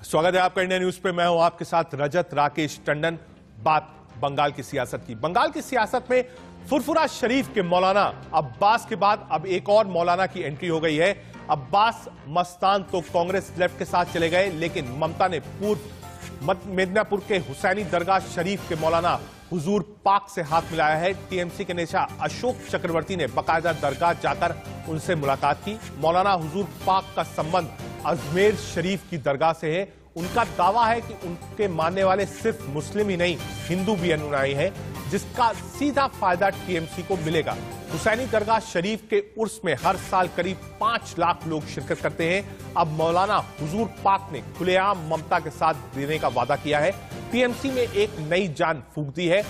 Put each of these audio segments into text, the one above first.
स्वागत है आपका इंडिया न्यूज पे। मैं हूं आपके साथ रजत राकेश टंडन। बात बंगाल की सियासत की। बंगाल की सियासत में फुरफुरा शरीफ के मौलाना अब्बास के बाद अब एक और मौलाना की एंट्री हो गई है। अब्बास मस्तान तो कांग्रेस लेफ्ट के साथ चले गए, लेकिन ममता ने पूर्व मिदनापुर के हुसैनी दरगाह शरीफ के मौलाना हुजूर पाक से हाथ मिलाया है। टीएमसी के नेता अशोक चक्रवर्ती ने बाकायदा दरगाह जाकर उनसे मुलाकात की। मौलाना हुजूर पाक का संबंध अजमेर शरीफ की दरगाह से है। उनका दावा है कि उनके मानने वाले सिर्फ मुस्लिम ही नहीं, हिंदू भी अनुयायी हैं, जिसका सीधा फायदा टीएमसी को मिलेगा। हुसैनी दरगाह शरीफ के उर्स में हर साल करीब 5 लाख लोग शिरकत करते हैं। अब मौलाना हुजूर पाक ने खुलेआम ममता के साथ देने का वादा किया है। टीएमसी में एक नई जान फूंक दी है।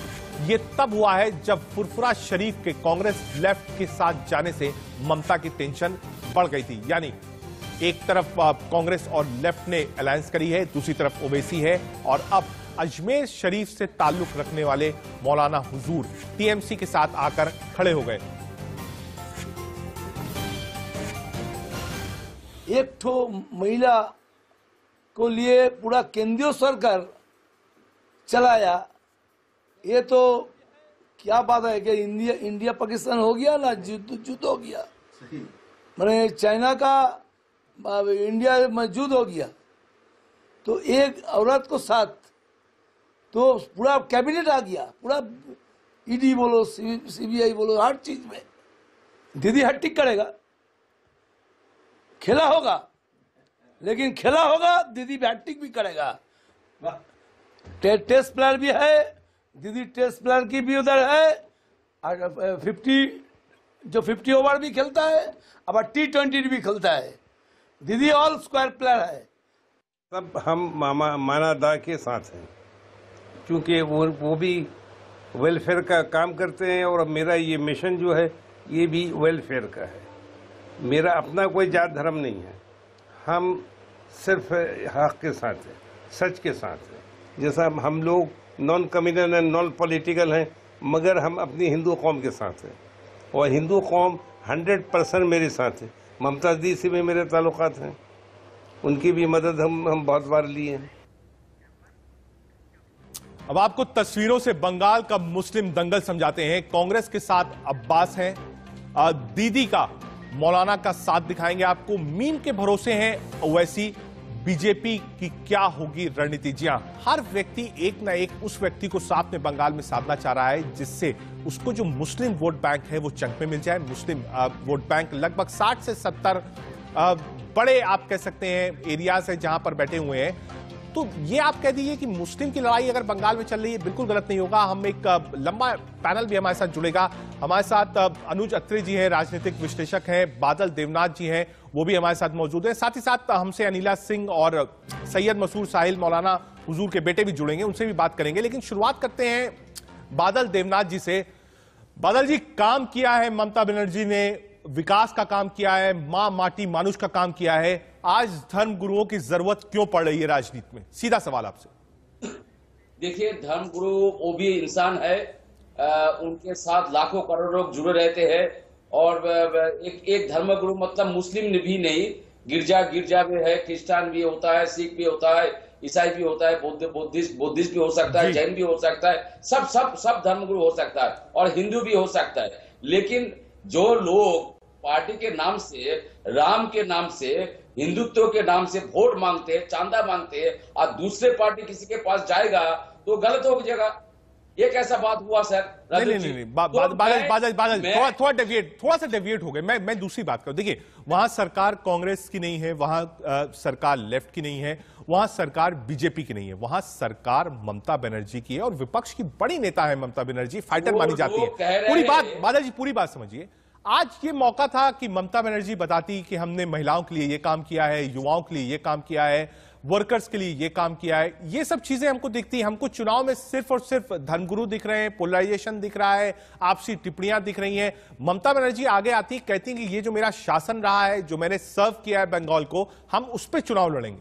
यह तब हुआ है जब फुरफुरा शरीफ के कांग्रेस लेफ्ट के साथ जाने से ममता की टेंशन बढ़ गई थी। यानी एक तरफ कांग्रेस और लेफ्ट ने अलायंस करी है, दूसरी तरफ ओवैसी है, और अब अजमेर शरीफ से ताल्लुक रखने वाले मौलाना हुजूर टीएमसी के साथ आकर खड़े हो गए। एक ठो महिला को लिए पूरा केंद्रीय सरकार चलाया, ये तो क्या बात है कि इंडिया पाकिस्तान हो गया ना, युद्ध हो गया। मैंने चाइना का इंडिया में युद्ध हो गया, तो एक औरत को साथ तो पूरा कैबिनेट आ गया, पूरा ईडी बोलो सीबीआई बोलो, हर चीज में दीदी हैट्रिक करेगा। खेला होगा, लेकिन खेला होगा दीदी हैट्रिक भी करेगा। टेस्ट प्लेयर भी है, दीदी टेस्ट प्लेयर की भी उधर है, और 50 ओवर भी खेलता है, अब T20 भी खेलता है। दीदी ऑल स्क्वायर प्लेयर है। सब हम माना दा के साथ हैं, क्योंकि वो भी वेलफेयर का काम करते हैं, और मेरा ये मिशन जो है ये भी वेलफेयर का है। मेरा अपना कोई जात धर्म नहीं है, हम सिर्फ हक के साथ हैं, सच के साथ हैं। जैसा हम लोग non communal and non political हैं, मगर हम अपनी हिंदू कौम के साथ हैं, और हिंदू कौम 100% मेरे साथ है। ममता दी से भी मेरे ताल्लुकात हैं, उनकी भी मदद हम बहुत बार लिए हैं। अब आपको तस्वीरों से बंगाल का मुस्लिम दंगल समझाते हैं। कांग्रेस के साथ अब्बास हैं, दीदी का मौलाना का साथ दिखाएंगे आपको। मीम के भरोसे हैं ओवैसी। बीजेपी की क्या होगी रणनीति? जी हां, हर व्यक्ति एक ना एक उस व्यक्ति को साथ में बंगाल में साधना चाह रहा है, जिससे उसको जो मुस्लिम वोट बैंक है वो चंक में मिल जाए। मुस्लिम वोट बैंक लगभग 60 से 70 बड़े आप कह सकते हैं एरियाज है जहां पर बैठे हुए हैं। तो ये आप कह दीजिए कि मुस्लिम की लड़ाई अगर बंगाल में चल रही है, बिल्कुल गलत नहीं होगा। हम एक लंबा पैनल भी हमारे साथ जुड़ेगा। हमारे साथ अनुज अत्री जी हैं, राजनीतिक विश्लेषक हैं, बादल देवनाथ जी हैं, वो भी हमारे साथ मौजूद हैं। साथ ही साथ हमसे अनिला सिंह और सैयद मसूर साहिल मौलाना हुजूर के बेटे भी जुड़ेंगे, उनसे भी बात करेंगे। लेकिन शुरुआत करते हैं बादल देवनाथ जी से। बादल जी, काम किया है ममता बनर्जी ने, विकास का काम किया है, मां माटी मानुष का काम किया है। आज धर्म गुरुओं की जरूरत क्यों पड़ रही है राजनीति में? सीधा सवाल आपसे। देखिए, धर्म गुरु वो भी इंसान है, उनके साथ लाखों करोड़ों लोग जुड़े रहते हैं, और एक धर्म गुरु मतलब मुस्लिम भी नहीं, गिरजा भी है, क्रिश्चियन भी होता है, सिख भी होता है, ईसाई भी होता है, बुद्धिस्ट भी हो सकता है, जैन भी हो सकता है, सब धर्म गुरु हो सकता है, और हिंदू भी हो सकता है। लेकिन जो लोग पार्टी के नाम से, राम के नाम से, हिंदुत्व के नाम से वोट मांगते हैं, चांदा मांगते हैं, और दूसरे पार्टी किसी के पास जाएगा तो गलत हो जाएगा। ये कैसा बात हुआ सर? नहीं, बादल थोड़ा सा डेविएट हो गए। मैं दूसरी बात करूं। देखिए, वहां सरकार कांग्रेस की नहीं है, वहां सरकार लेफ्ट की नहीं है, वहां सरकार बीजेपी की नहीं है, वहां सरकार ममता बनर्जी की है, और विपक्ष की बड़ी नेता है ममता बनर्जी, फाइटर मानी जाती है। पूरी बात बादल जी, पूरी बात समझिए। आज ये मौका था कि ममता बनर्जी बताती कि हमने महिलाओं के लिए ये काम किया है, युवाओं के लिए ये काम किया है, वर्कर्स के लिए ये काम किया है। ये सब चीजें हमको दिखती हैं। हमको चुनाव में सिर्फ और सिर्फ धर्मगुरु दिख रहे हैं, पोलराइजेशन दिख रहा है, आपसी टिप्पणियां दिख रही हैं। ममता बनर्जी आगे आती कहती हैं कि ये जो मेरा शासन रहा है, जो मैंने सर्व किया है बंगाल को, हम उस पर चुनाव लड़ेंगे।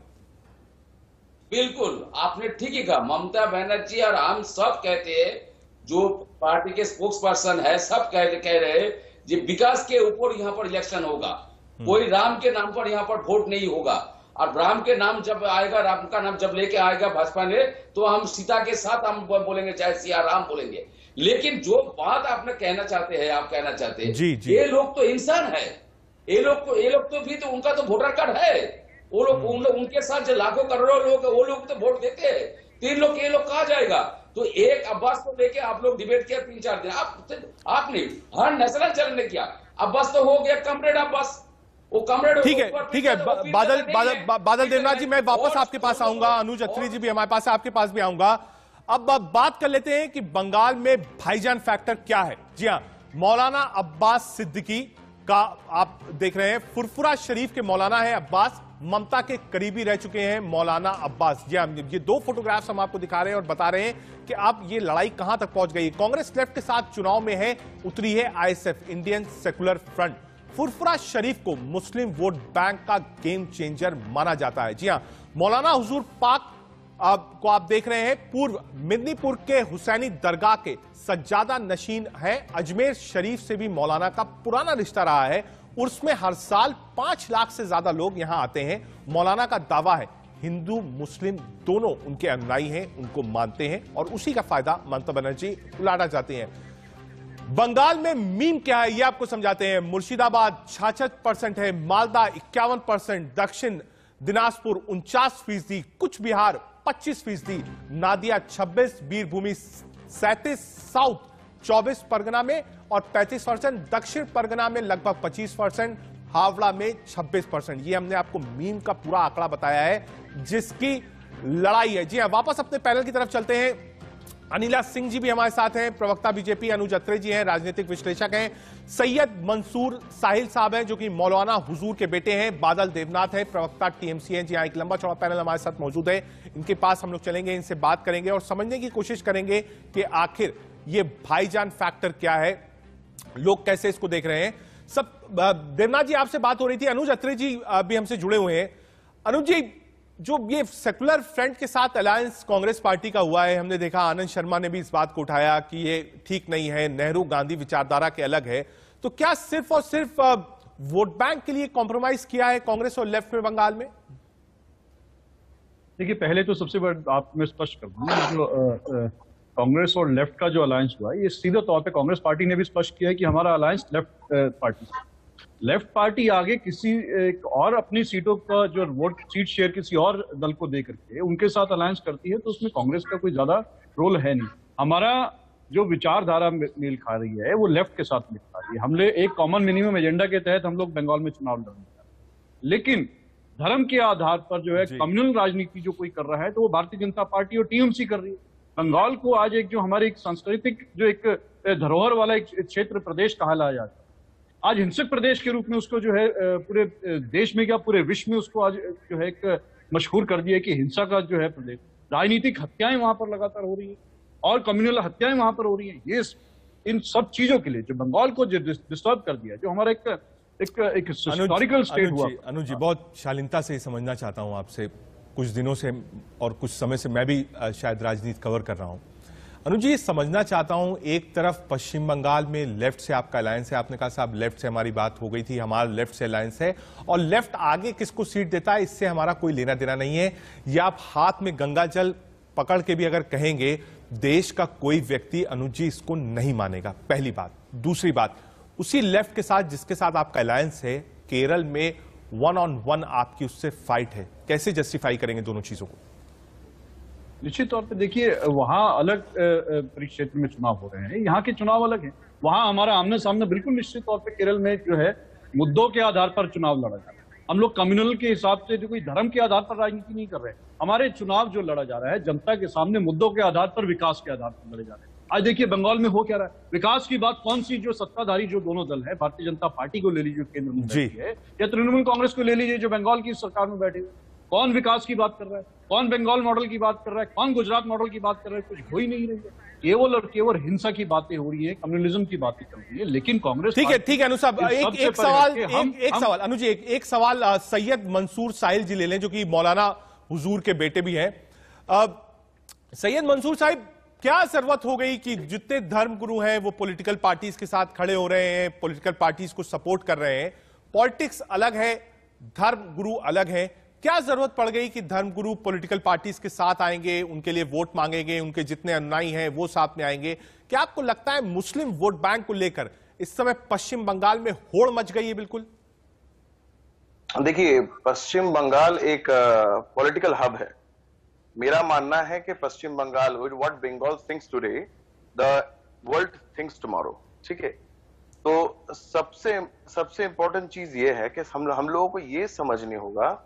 बिल्कुल, आपने ठीक ही कहा। ममता बनर्जी और हम सब कहते हैं, जो पार्टी के स्पोक्स पर्सन है, सब कह रहे हैं विकास के ऊपर यहाँ पर इलेक्शन होगा, कोई राम के नाम पर यहाँ पर वोट नहीं होगा। और राम के नाम जब आएगा, राम का नाम जब लेके आएगा भाजपा ने, तो हम सीता के साथ हम बोलेंगे, चाहे सिया राम बोलेंगे। लेकिन जो बात आपने कहना चाहते हैं, आप कहना चाहते हैं, जी, जी। ये लोग तो इंसान है, ये लोग तो भी तो उनका तो वोटर कार्ड है, वो लोग उनके साथ जो लाखों करोड़ों लोग, वो लोग तो वोट देते हैं। 3 लोग ये लोग कहा जाएगा। तो एक अब्बास को लेके आप लोग डिबेट किया 3-4 दिन, आपने हर नेशनल चैनल ने किया। अब्बास तो हो गया कमरेड अब्बास, वो कमरेड। ठीक है बादल देवनाथ जी, मैं वापस आपके पास आऊंगा। अनुज अत्री जी भी हमारे पास है, आपके पास भी आऊंगा। अब बात कर लेते हैं कि बंगाल में भाईजान फैक्टर क्या है। जी हां, मौलाना अब्बास सिद्दीकी का आप देख रहे हैं, फुरफुरा शरीफ के मौलाना है अब्बास, ममता के करीबी रह चुके हैं मौलाना अब्बास। जी हां, ये 2 फोटोग्राफ्स हम आपको दिखा रहे हैं और बता रहे हैं कि अब ये लड़ाई कहां तक पहुंच गई। कांग्रेस लेफ्ट के साथ चुनाव में है, उतरी है ISF, Indian secular front. Furfura Sharif को मुस्लिम वोट बैंक का गेम चेंजर माना जाता है। जी हां, मौलाना हुजूर पाक को आप देख रहे हैं, पूर्व मिदनीपुर के हुसैनी दरगाह के सज्जादा नशीन है। अजमेर शरीफ से भी मौलाना का पुराना रिश्ता रहा है। उर्स में हर साल 5 लाख से ज्यादा लोग यहां आते हैं। मौलाना का दावा है हिंदू मुस्लिम दोनों उनके अनुयायी हैं, उनको मानते हैं और उसी का फायदा ममता बनर्जी उड़ाना चाहते हैं। बंगाल में मीम क्या है ये आपको समझाते हैं। मुर्शिदाबाद 66% है, मालदा 51%, दक्षिण दिनाजपुर 49%, कुछ बिहार 25%, नादिया 26%, बीरभूमि 37%, साउथ 24 परगना में और 35%, दक्षिण परगना में लगभग 25%, हावड़ा में 26%। ये हमने आपको मीम का पूरा आंकड़ा बताया है जिसकी लड़ाई है। जी हां, वापस अपने पैनल की तरफ चलते हैं। अनिला सिंह जी भी हमारे साथ हैं, प्रवक्ता बीजेपी। अनुज अत्री जी हैं, राजनीतिक विश्लेषक हैं। सैयद मंसूर साहिल साहब हैं जो कि मौलाना हुजूर के बेटे हैं। बादल देवनाथ है, प्रवक्ता टीएमसी हैं। जी हां, एक लंबा चौड़ा पैनल हमारे साथ मौजूद है, इनके पास हम लोग चलेंगे, इनसे बात करेंगे और समझने की कोशिश करेंगे कि आखिर ये भाईजान फैक्टर क्या है, लोग कैसे इसको देख रहे हैं। सब देवनाथ जी आपसे बात हो रही थी, अनुज अत्री जी भी हमसे जुड़े हुए हैं। अनुज जी, जो ये सेकुलर फ्रंट के साथ अलायंस कांग्रेस पार्टी का हुआ है, हमने देखा आनंद शर्मा ने भी इस बात को उठाया कि ये ठीक नहीं है, नेहरू गांधी विचारधारा के अलग है। तो क्या सिर्फ और सिर्फ वोट बैंक के लिए कॉम्प्रोमाइज किया है कांग्रेस और लेफ्ट में बंगाल में? देखिए, पहले तो सबसे बड़ा आप मैं स्पष्ट कर दूं, जो कांग्रेस और लेफ्ट का जो अलायंस हुआ है, ये सीधे तौर पे कांग्रेस पार्टी ने भी स्पष्ट किया है कि हमारा अलायंस लेफ्ट पार्टी से। लेफ्ट पार्टी आगे किसी एक और अपनी सीटों का जो वोट सीट शेयर किसी और दल को दे करके उनके साथ अलायंस करती है, तो उसमें कांग्रेस का कोई ज्यादा रोल है नहीं। हमारा जो विचारधारा मेल खा रही है वो लेफ्ट के साथ मेल खा रही है। हमने एक कॉमन मिनिमम एजेंडा के तहत हम लोग बंगाल में चुनाव लड़ने जा रहे हैं, लेकिन धर्म के आधार पर जो है कम्युनल राजनीति जो कोई कर रहा है तो वो भारतीय जनता पार्टी और टीएमसी कर रही है। बंगाल को आज एक जो हमारी एक सांस्कृतिक जो एक धरोहर वाला एक क्षेत्र प्रदेश कहा जाता है, आज हिंसक प्रदेश के रूप में उसको जो है पूरे देश में क्या पूरे विश्व में उसको आज जो है एक मशहूर कर दिया कि हिंसा का जो है प्रदेश। राजनीतिक हत्याएं वहां पर लगातार हो रही है और कम्युनल हत्याएं वहां पर हो रही है। ये इन सब चीजों के लिए जो बंगाल को डिस्टर्ब कर दिया, जो हमारा एक हिस्टोरिकल स्टेट हुआ। अनुज जी, बहुत शालीनता से समझना चाहता हूं आपसे, कुछ दिनों से और कुछ समय से मैं भी शायद राजनीति कवर कर रहा हूं। अनुज जी, समझना चाहता हूं, एक तरफ पश्चिम बंगाल में लेफ्ट से आपका अलायंस है, आपने कहा साहब लेफ्ट से हमारी बात हो गई थी, हमारा लेफ्ट से अलायंस है और लेफ्ट आगे किसको सीट देता है इससे हमारा कोई लेना देना नहीं है। या आप हाथ में गंगा जल पकड़ के भी अगर कहेंगे, देश का कोई व्यक्ति अनुज जी इसको नहीं मानेगा, पहली बात। दूसरी बात, उसी लेफ्ट के साथ जिसके साथ आपका अलायंस है, केरल में 1-on-1 आपकी उससे फाइट है, कैसे जस्टिफाई करेंगे दोनों चीजों को? निश्चित तौर पे देखिए, वहां अलग परिक्षेत्र में चुनाव हो रहे हैं, यहाँ के चुनाव अलग हैं। वहां हमारा आमने सामने बिल्कुल निश्चित तौर पे केरल में जो है मुद्दों के आधार पर चुनाव लड़ा जा रहा है। हम लोग कम्युनल के हिसाब से जो कोई धर्म के आधार पर राजनीति नहीं कर रहे। हमारे चुनाव जो लड़ा जा रहा है जनता के सामने मुद्दों के आधार पर, विकास के आधार पर लड़े जा रहे हैं। आज देखिए बंगाल में हो क्या रहा है, विकास की बात कौन सी जो सत्ताधारी जो दोनों दल है, भारतीय जनता पार्टी को ले लीजिए केंद्र में बैठी है, या तृणमूल कांग्रेस को ले लीजिए जो बंगाल की सरकार में बैठे हुए, कौन विकास की बात कर रहा है, कौन बंगाल मॉडल की बात कर रहा है, कौन गुजरात मॉडल की बात कर रहा है, कुछ हो ही नहीं रही है। केवल और केवल हिंसा की बातें हो रही है, कम्युनलिज्म की बातें चल रही है। लेकिन कांग्रेस, ठीक है अनुज साहब, एक सवाल अनुज जी, एक सवाल सैयद मंसूर साहिल जी ले लें जो कि मौलाना हुजूर के बेटे भी हैं। सैयद मंसूर साहिब, क्या जरूरत हो गई कि जितने धर्म गुरु हैं वो पॉलिटिकल पार्टीज के साथ खड़े हो रहे हैं, पॉलिटिकल पार्टीज को सपोर्ट कर रहे हैं, पॉलिटिक्स अलग है, धर्म गुरु अलग है, क्या जरूरत पड़ गई कि धर्मगुरु पॉलिटिकल पार्टीज के साथ आएंगे, उनके लिए वोट मांगेंगे, उनके जितने अनुयायी हैं वो साथ में आएंगे? क्या आपको लगता है मुस्लिम वोट बैंक को लेकर इस समय पश्चिम बंगाल में होड़ मच गई है? बिल्कुल देखिए, पश्चिम बंगाल एक पॉलिटिकल हब है। मेरा मानना है कि Paschim Bangal, what Bengal thinks today the world thinks tomorrow. ठीक है, तो सबसे इंपॉर्टेंट चीज ये है कि हम लोगों को ये समझने होगा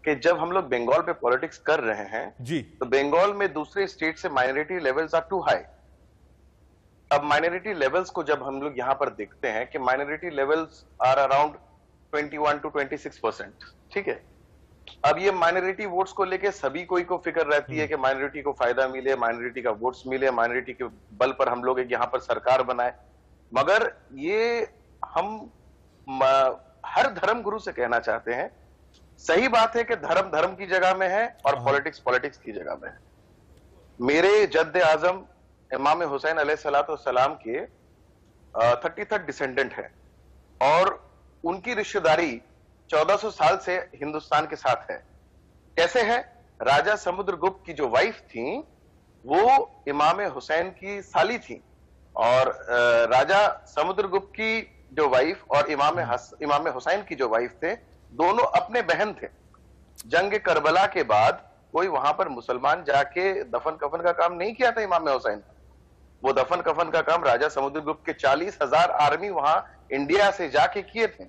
कि जब हम लोग बंगाल पे पॉलिटिक्स कर रहे हैं जी, तो बंगाल में दूसरे स्टेट से minority levels are too high. अब माइनॉरिटी लेवल्स को जब हम लोग यहां पर देखते हैं कि minority levels are around 21 to 26%। ठीक है, अब ये माइनॉरिटी वोट्स को लेके सभी कोई को फिक्र रहती है कि माइनॉरिटी को फायदा मिले, माइनॉरिटी का वोट्स मिले, माइनॉरिटी के बल पर हम लोग एक यहाँ पर सरकार बनाए। मगर ये हम हर धर्म गुरु से कहना चाहते हैं, सही बात है कि धर्म धर्म की जगह में है और पॉलिटिक्स पॉलिटिक्स की जगह में है। मेरे जद्द आजम इमाम हुसैन अलैहिस्सलाम के 33rd डिसेंडेंट है और उनकी रिश्तेदारी 1400 साल से हिंदुस्तान के साथ है। कैसे है? राजा समुद्रगुप्त की जो वाइफ थी वो इमाम हुसैन की साली थी और राजा समुद्रगुप्त की जो वाइफ और इमाम हुसैन की जो वाइफ थे, दोनों अपने बहन थे। जंग करबला के बाद कोई वहां पर मुसलमान जाके दफन कफन का काम नहीं किया था इमाम हुसैन। वो दफन कफन का काम राजा समुद्रगुप्त के 40,000 आर्मी वहां इंडिया से जाके किए थे।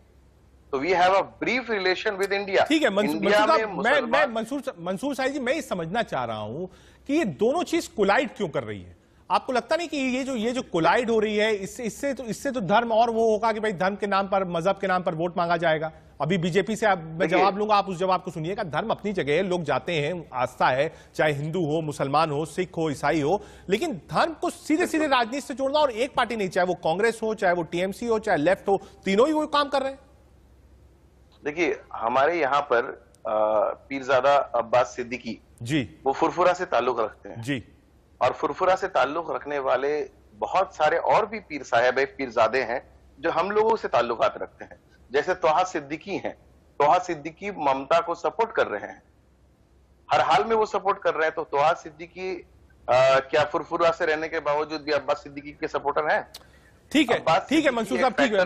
तो we have a brief relation with India. ठीक है मंसूर साहिब जी, मैं ये समझना चाह रहा हूं कि ये दोनों चीज कोलाइड क्यों कर रही है? आपको लगता नहीं कि ये जो कोलाइड हो रही है इससे तो धर्म और वो होगा कि भाई धर्म के नाम पर, मजहब के नाम पर वोट मांगा जाएगा? अभी बीजेपी से मैं जवाब लूंगा, आप उस जवाब को सुनिएगा। धर्म अपनी जगह है, लोग जाते हैं, आस्था है, चाहे हिंदू हो, मुसलमान हो, सिख हो, ईसाई हो, लेकिन धर्म को सीधे सीधे राजनीति से जोड़ना और एक पार्टी नहीं, चाहे वो कांग्रेस हो, चाहे वो टीएमसी हो, चाहे लेफ्ट हो, तीनों ही वो काम कर रहे हैं। देखिए, हमारे यहाँ पर पीरजादा अब्बास सिद्दीकी जी, वो फुरफुरा से ताल्लुक रखते हैं जी, और फुरफुरा से ताल्लुक रखने वाले बहुत सारे और भी पीर साहब पीरजादे हैं जो हम लोगों से ताल्लुकात रखते हैं। जैसे तोहा सिद्दीकी हैं। तोहा सिद्दीकी ममता को सपोर्ट कर रहे हैं, हर हाल में वो सपोर्ट कर रहे हैं। तो तोहा सिद्दीकी क्या फुरफुरा से रहने के बावजूद भी अब्बास सिद्दीकी के सपोर्टर हैं? ठीक है मंसूर साहब, ठीक है,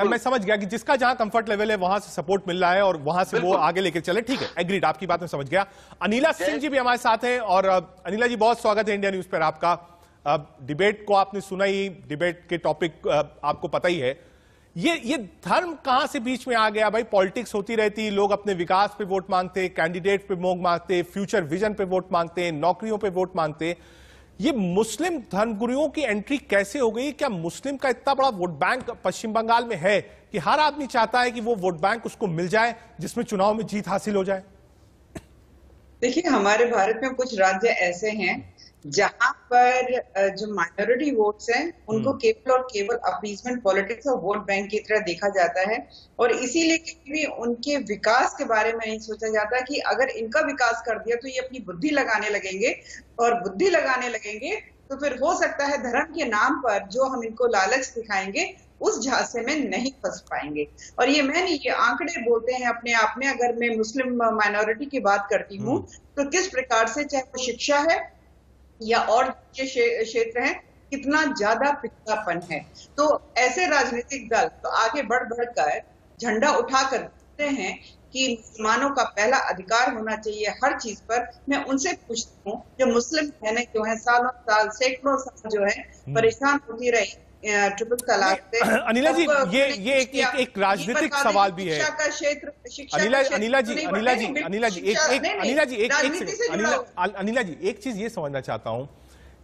मैं समझ गया कि जिसका जहां कंफर्ट लेवल है वहां से सपोर्ट मिल रहा है और वहां से वो आगे लेके चले। ठीक है, एग्रीड, आपकी बात में समझ गया। अनिला सिंह जी भी हमारे साथ हैं और अनिला जी, बहुत स्वागत है इंडिया न्यूज पर आपका। डिबेट को आपने सुना ही, डिबेट के टॉपिक आपको पता ही है। ये धर्म कहां से बीच में आ गया भाई? पॉलिटिक्स होती रहती, लोग अपने विकास पे वोट मांगते, कैंडिडेट पे वोट मांगते, फ्यूचर विजन पे वोट मांगते, नौकरियों पे वोट मांगते। ये मुस्लिम धर्मगुरुओं की एंट्री कैसे हो गई? क्या मुस्लिम का इतना बड़ा वोट बैंक पश्चिम बंगाल में है कि हर आदमी चाहता है कि वो वोट बैंक उसको मिल जाए जिसमें चुनाव में जीत हासिल हो जाए? देखिए, हमारे भारत में कुछ राज्य ऐसे हैं जहां पर जो माइनॉरिटी वोट्स हैं उनको केवल और केवल अपीजमेंट पॉलिटिक्स और वोट बैंक की तरह देखा जाता है और इसीलिए कभी भी उनके विकास के बारे में नहीं सोचा जाता कि अगर इनका विकास कर दिया तो ये अपनी बुद्धि लगाने लगेंगे और बुद्धि लगाने लगेंगे तो फिर हो सकता है धर्म के नाम पर जो हम इनको लालच दिखाएंगे उस झांसे में नहीं फंस पाएंगे। और ये मैं नहीं, ये आंकड़े बोलते हैं अपने आप में। अगर मैं मुस्लिम माइनॉरिटी की बात करती हूँ तो किस प्रकार से, चाहे वो शिक्षा है या और क्षेत्र हैं, कितना ज्यादा पिछड़ापन है। तो ऐसे राजनीतिक दल तो आगे बढ़ बढ़कर झंडा उठाकर कहते हैं कि मुसलमानों का पहला अधिकार होना चाहिए हर चीज पर। मैं उनसे पूछती हूँ, जो मुस्लिम बहनें जो है सालों साल, सैकड़ों साल जो है परेशान होती रही ट्रिपल तलाक से। अनिला जी, ये एक राजनीतिक सवाल भी है। शिक्षा का क्षेत्र, अनिला जी, एक चीज ये समझना चाहता हूं,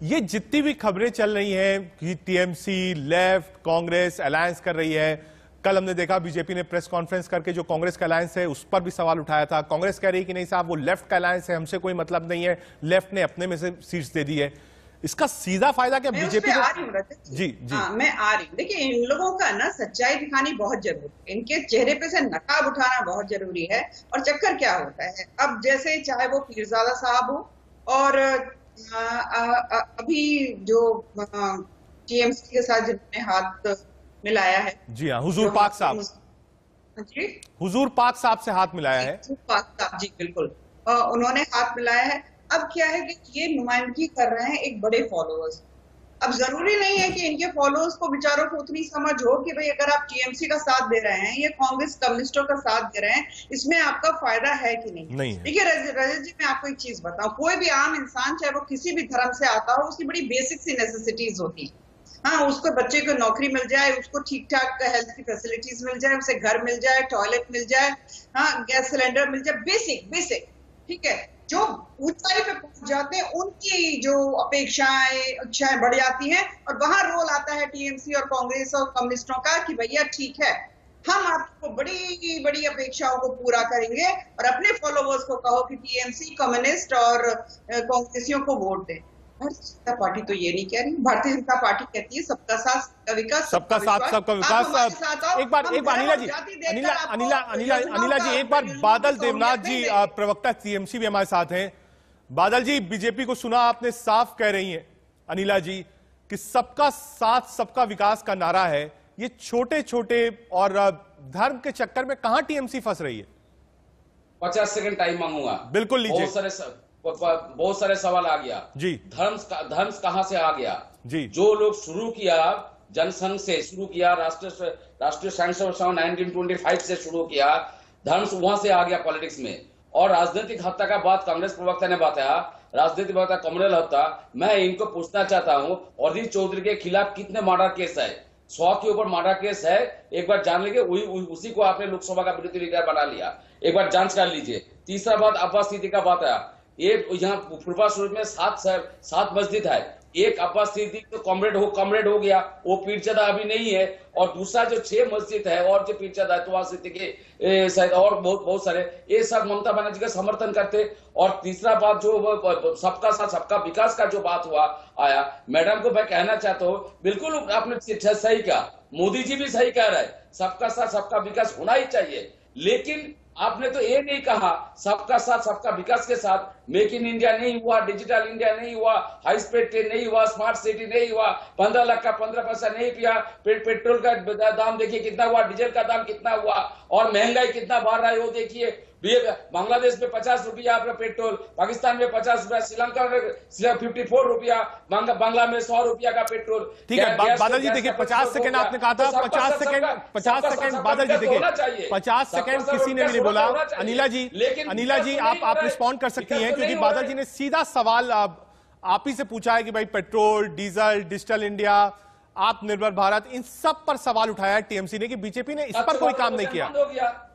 ये जितनी भी खबरें चल रही हैं कि टीएमसी, लेफ्ट, कांग्रेस अलायंस कर रही है, कल हमने देखा बीजेपी ने प्रेस कॉन्फ्रेंस करके जो कांग्रेस का अलायंस है उस पर भी सवाल उठाया था। कांग्रेस कह रही है कि नहीं साहब, वो लेफ्ट का अलायंस है, हमसे कोई मतलब नहीं है, लेफ्ट ने अपने में से सीट्स दे दी है। इसका सीधा फायदा क्या बीजेपी को? जी जी, मैं आ रही हूँ। देखिए, इन लोगों का ना सच्चाई दिखानी बहुत जरूरी है, इनके चेहरे पे से नकाब उठाना बहुत जरूरी है। और चक्कर क्या होता है, अब जैसे चाहे वो पीरजादा साहब हो और अभी जो टीएमसी के साथ जिन्होंने हाथ मिलाया है, जी हाँ, हुजूर पाक साहब, जी हुजूर पाक साहब से हाथ मिलाया है। पाक साहब जी बिल्कुल उन्होंने हाथ मिलाया है। अब क्या है कि ये नुमाइंदगी कर रहे हैं एक बड़े फॉलोअर्स। अब जरूरी नहीं है कि इनके फॉलोअर्स को बेचारों को उतनी समझ हो कि भाई अगर आप टीएमसी का साथ दे रहे हैं या कांग्रेस कम्युनिस्टों का साथ दे रहे हैं, इसमें आपका फायदा है कि नहीं। देखिए रजत जी, मैं आपको एक चीज बताऊं, कोई भी आम इंसान चाहे वो किसी भी धर्म से आता हो, उसकी बड़ी बेसिक सी नेसेसिटीज होती है। हाँ, उसको बच्चे को नौकरी मिल जाए, उसको ठीक ठाक हेल्थ की फैसिलिटीज मिल जाए, उसे घर मिल जाए, टॉयलेट मिल जाए, हाँ गैस सिलेंडर मिल जाए, बेसिक ठीक है। जो ऊंचाई पे पहुंच जाते हैं उनकी जो इच्छाएं बढ़ जाती हैं, और वहां रोल आता है टीएमसी और कांग्रेस और कम्युनिस्टों का कि भैया ठीक है, हम आपको बड़ी बड़ी अपेक्षाओं को पूरा करेंगे, और अपने फॉलोवर्स को कहो कि टीएमसी, कम्युनिस्ट और कांग्रेसियों को वोट दें। भारतीय जनता पार्टी तो ये नहीं कह रही। भारतीय जनता पार्टी कहती है सबका साथ सबका विकास, सबका साथ सबका विकास। एक बार अनिला जी एक बार बादल देवनाथ जी प्रवक्ता टीएमसी भी हमारे साथ हैं। बादल जी, बीजेपी को सुना आपने, साफ कह रही हैं अनिला जी कि सबका साथ सबका विकास का नारा है। ये छोटे छोटे और धर्म के चक्कर में कहां टीएमसी फंस रही है? 50 सेकंड टाइम मांगूंगा। बिल्कुल लीजिए। बहुत सारे सवाल आ गया जी। धर्म कहां से आ गया जी? जो लोग शुरू किया, जनसंघ से शुरू किया, राष्ट्रीय स्वयंसेवक संघ 1925 से शुरू किया, धर्म वहां से आ गया पॉलिटिक्स में। और राजनीतिक हत्या का बात कांग्रेस प्रवक्ता ने बताया, राजनीतिक हत्या, कम्युनल हत्या। मैं इनको पूछना चाहता हूं, अधीर चौधरी के खिलाफ कितने मर्डर केस है? 100 के ऊपर मर्डर केस है। एक बार जान लीजिए, उसी को आपने लोकसभा का विरोधी लीडर बना लिया। एक बार जांच कर लीजिए। तीसरा बात अब्बास सिद्दीकी का बात है। ये यहाँ फुलवा शरीफ में 7 मस्जिद है। एक अब्बास सिद्दीकी तो कॉमरेड हो गया, वो पीरजादा अभी नहीं है। और दूसरा जो 6 मस्जिद है और जो पीरजादा है, तो वहां सिद्दीकी शायद और बहुत सारे, ये सब ममता बनर्जी का समर्थन करते। और तीसरा बात जो सबका साथ सबका विकास का जो बात आया, मैडम को मैं कहना चाहता हूँ, बिल्कुल आपने सही कहा, मोदी जी भी सही कह रहे हैं, सबका साथ सबका विकास होना ही चाहिए। लेकिन आपने तो ये नहीं कहा सबका साथ सबका विकास के साथ मेक इन इंडिया नहीं हुआ, डिजिटल इंडिया नहीं हुआ, हाई स्पीड ट्रेन नहीं हुआ, स्मार्ट सिटी नहीं हुआ, 15 लाख का 15 पैसा नहीं पिया, पेट्रोल का दाम देखिए कितना हुआ, डीजल का दाम कितना हुआ, और महंगाई कितना बढ़ रहा है वो देखिए। बांग्लादेश में 50 रुपया आपका पेट्रोल, पाकिस्तान में 50 रुपया, श्रीलंका में 54 रुपया, बांग्ला में 100 रुपया का पेट्रोल। ठीक है बादल जी, देखिए 50 सेकंड आपने कहा था, 50 सेकंड बादल जी देखिए 50 सेकंड किसी ने भी नहीं बोला। अनिला जी आप रिस्पॉन्ड कर सकती हैं, क्योंकि बादल जी ने सीधा सवाल आप ही से पूछा है कि भाई पेट्रोल, डीजल, डिजिटल इंडिया, आत्मनिर्भर भारत, इन सब पर सवाल उठाया टीएमसी ने कि बीजेपी ने इस पर कोई काम नहीं किया।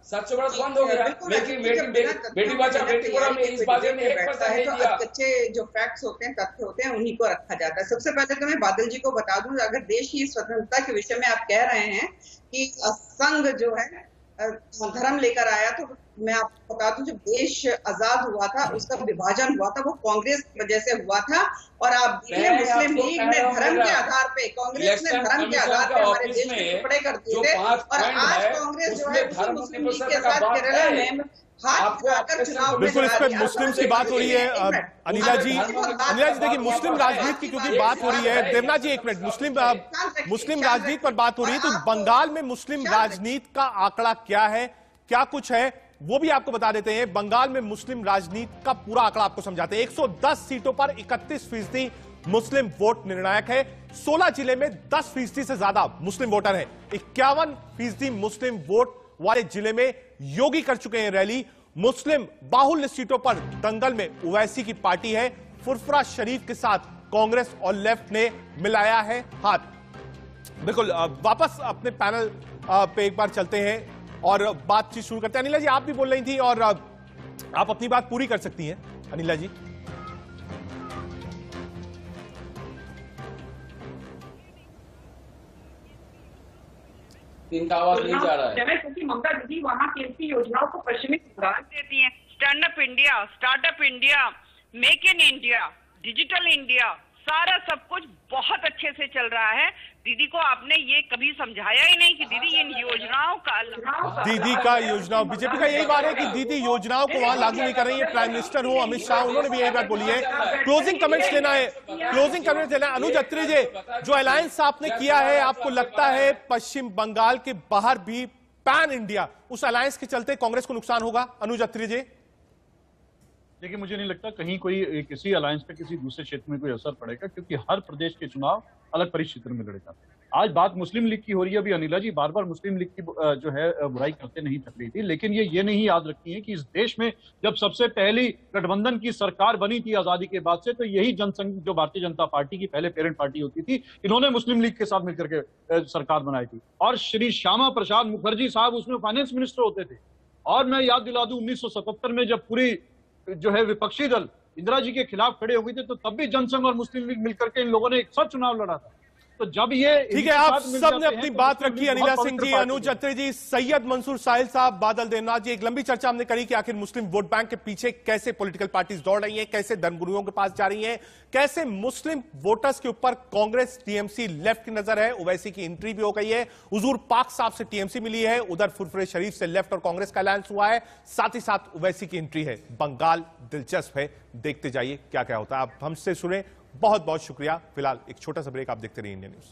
सच बंद हो गया। लेकिन बेटी बचाओ बेटी पढ़ाओ में इस बारे में 1% नहीं दिया। अच्छे जो फैक्ट्स होते हैं, तथ्य होते हैं, उन्हीं को रखा जाता है। सबसे पहले तो मैं बादल जी को बता दूं, अगर देश की स्वतंत्रता के विषय में आप कह रहे हैं कि संघ जो है धर्म लेकर आया, तो मैं आपको बता दूं, जब देश आजाद हुआ था, उसका विभाजन हुआ था, वो कांग्रेस की वजह से हुआ था। और आप देखिए, मुस्लिम लीग ने धर्म के आधार पे, कांग्रेस ने धर्म के आधार पे हमारे देश के टुकड़े कर दिए थे। और आज कांग्रेस जो है मुस्लिम लीग के साथ केरला में बिल्कुल इस पर मुस्लिम की बात हो रही है। अनिला जी देखिए, मुस्लिम राजनीति की क्योंकि बात हो रही है, देवनाथ जी एक मिनट, मुस्लिम राजनीति पर बात हो रही है, तो बंगाल में मुस्लिम राजनीति का आंकड़ा क्या है, क्या कुछ है, वो भी आपको बता देते हैं। बंगाल में मुस्लिम राजनीति का पूरा आंकड़ा आपको समझाते हैं। 110 सीटों पर 31% मुस्लिम वोट निर्णायक है। 16 जिले में 10% से ज्यादा मुस्लिम वोटर हैं। 51% मुस्लिम वोट वाले जिले में योगी कर चुके हैं रैली। मुस्लिम बाहुल्य सीटों पर दंगल में ओवैसी की पार्टी है। फुरफुरा शरीफ के साथ कांग्रेस और लेफ्ट ने मिलाया है हाथ। बिल्कुल वापस अपने पैनल पे एक बार चलते हैं और बातचीत शुरू करते हैं। अनिला जी आप भी बोल रही थी और आप अपनी बात पूरी कर सकती हैं अनिला जी। इनका आवाज नहीं जा रहा है, क्योंकि ममता दीदी वहाँ की योजनाओं को पश्चिमी उदाहरण देती हैं। Stand up India, startup India, make in India, digital India, सारा सब कुछ बहुत अच्छे से चल रहा है। दीदी को आपने ये कभी समझाया ही नहीं कि दीदी इन योजनाओं का दीदी का योजनाओं, बीजेपी का यही बात है कि दीदी योजनाओं को वहां लागू नहीं कर रही है। प्राइम मिनिस्टर हो अमित शाह, उन्होंने भी यही बात बोली है। क्लोजिंग कमेंट्स लेना है, क्लोजिंग कमेंट्स लेना है। अनुज अत्री जी, जो अलायंस आपने किया है, आपको लगता है पश्चिम बंगाल के बाहर भी पैन इंडिया, उस अलायंस के चलते कांग्रेस को नुकसान होगा? अनुज अत्री जी, देखिए, मुझे नहीं लगता कहीं कोई किसी अलायंस पे किसी दूसरे क्षेत्र में कोई असर पड़ेगा, क्योंकि हर प्रदेश के चुनाव अलग परिक्षेत्र में लड़ेगा। आज बात मुस्लिम लीग की हो रही है, अभी अनिला जी बार बार मुस्लिम लीग की जो है बुराई करते नहीं थक रही थी, लेकिन ये नहीं याद रखती है कि इस देश में जब सबसे पहली गठबंधन की सरकार बनी थी आजादी के बाद से, तो यही जनसंघ जो भारतीय जनता पार्टी की पहले पेरेंट पार्टी होती थी, इन्होंने मुस्लिम लीग के साथ मिलकर के सरकार बनाई थी। और श्री श्यामा प्रसाद मुखर्जी साहब उसमें फाइनेंस मिनिस्टर होते थे। और मैं याद दिला दूं, 1977 में जब पूरी जो है विपक्षी दल इंदिरा जी के खिलाफ खड़े हो गए थे, तो तब भी जनसंघ और मुस्लिम लीग मिलकर के इन लोगों ने एक साथ चुनाव लड़ा था। तो जब ये ठीक है, आप सबने अपनी बात रखी, अनिला सिंह जी, अनुज अत्री जी, सैयद मंसूर साहिल साहब, बादल देवनाथ जी, एक लंबी चर्चा हमने करी कि आखिर मुस्लिम वोट बैंक के पीछे कैसे पॉलिटिकल पार्टीज दौड़ रही हैं, कैसे धर्मगुरुओं के पास जा रही हैं, कैसे मुस्लिम वोटर्स के ऊपर कांग्रेस टीएमसी लेफ्ट की नजर है। ओवैसी की एंट्री भी हो गई है, हुजूर पाक साहब से टीएमसी मिली है, उधर फुरफुरे शरीफ से लेफ्ट और कांग्रेस का अलायंस हुआ है, साथ ही साथ ओवैसी की एंट्री है। बंगाल दिलचस्प है, देखते जाइए क्या क्या होता है। आप हमसे सुने, बहुत बहुत शुक्रिया। फिलहाल एक छोटा सा ब्रेक, आप देखते रहिए इंडिया न्यूज।